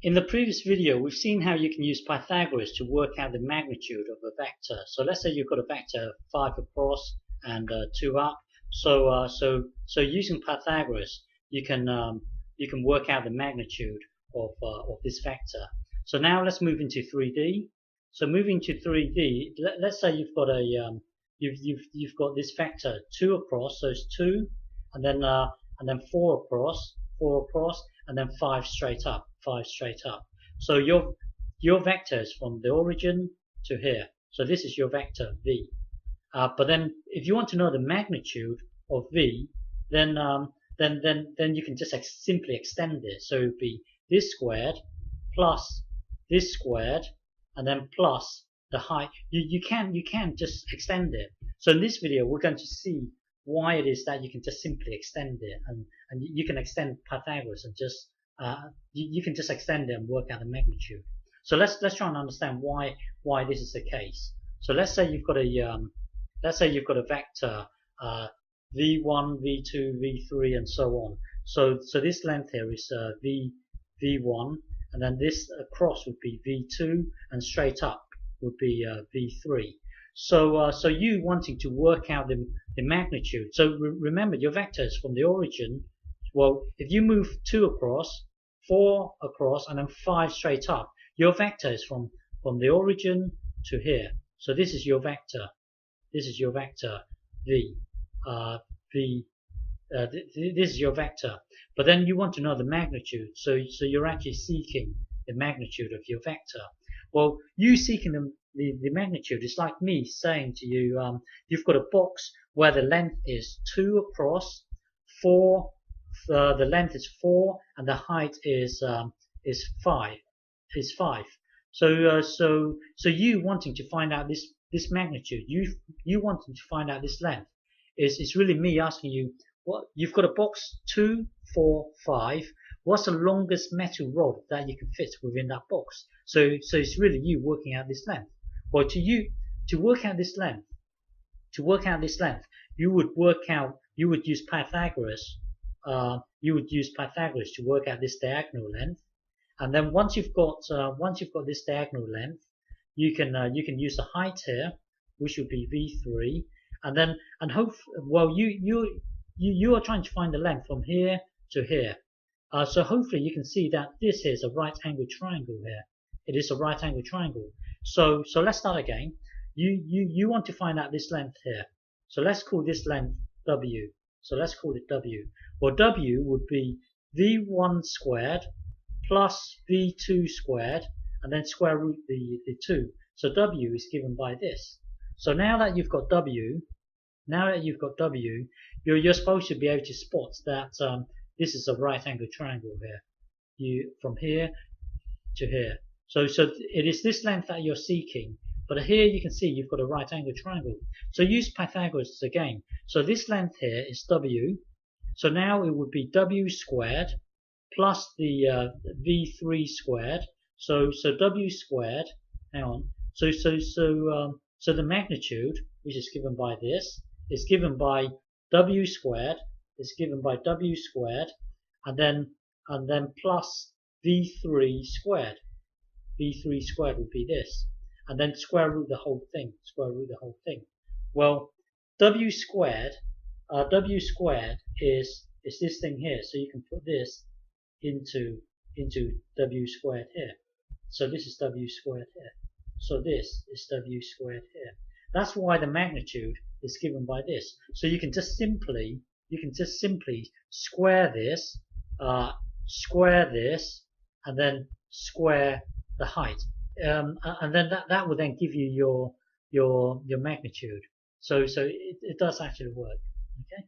In the previous video, we've seen how you can use Pythagoras to work out the magnitude of a vector. So let's say you've got a vector 5 across and 2 up. So using Pythagoras, you can work out the magnitude of this vector. So now let's move into 3D. So moving to 3D, let's say you've got a you've got this vector 2 across, so it's 2, and then 4 across, and then 5 straight up. So your vector is from the origin to here. So this is your vector v. But then if you want to know the magnitude of v, then you can just simply extend it. So it would be this squared plus this squared, and then plus the height. You can just extend it. So in this video, we're going to see why it is that you can just simply extend it, and you can extend Pythagoras and just you can just extend it and work out the magnitude. So let's try and understand why this is the case. So let's say you've got a vector v1, v2, v3, and so on. So this length here is v1, and then this across would be v2, and straight up would be v3. So you wanting to work out the magnitude. So remember, your vector is from the origin. Well, if you move 2 across, 4 across, and then 5 straight up, your vector is from the origin to here. So this is your vector. This is your vector v. This is your vector. But then you want to know the magnitude. So you're actually seeking the magnitude of your vector. Well, you seeking the magnitude is like me saying to you, you've got a box where the length is 2 across, 4. The length is 4, and the height is 5. So you wanting to find out this magnitude, you wanting to find out this length, is really me asking you, what you've got a box 2, 4, 5. What's the longest metal rod that you can fit within that box? So it's really you working out this length. Well, to work out this length, you would use Pythagoras. You would use Pythagoras to work out this diagonal length, and then once you've got this diagonal length, you can use the height here, which would be v3, and you are trying to find the length from here to here. So hopefully you can see that this is a right angled triangle here. It is a right angled triangle. So let's start again. You want to find out this length here. So let's call this length w. So let's call it w. Well, w would be v1 squared plus v2 squared, and then square root the 2. So w is given by this. So now that you've got w, you're supposed to be able to spot that this is a right angled triangle here. From here to here. So it is this length that you're seeking. But here you can see you've got a right angled triangle. So use Pythagoras again. So this length here is w. So now it would be w squared plus the v3 squared. So w squared. Hang on. So the magnitude, which is given by this, is given by w squared. Is given by w squared, and then plus v3 squared. v3 squared would be this. And then square root the whole thing. Well, w squared is this thing here. So you can put this into w squared here. So this is w squared here. So this is w squared here. That's why the magnitude is given by this. So you can just simply square this, and then square the height. And then that will then give you your magnitude. So it does actually work. Okay.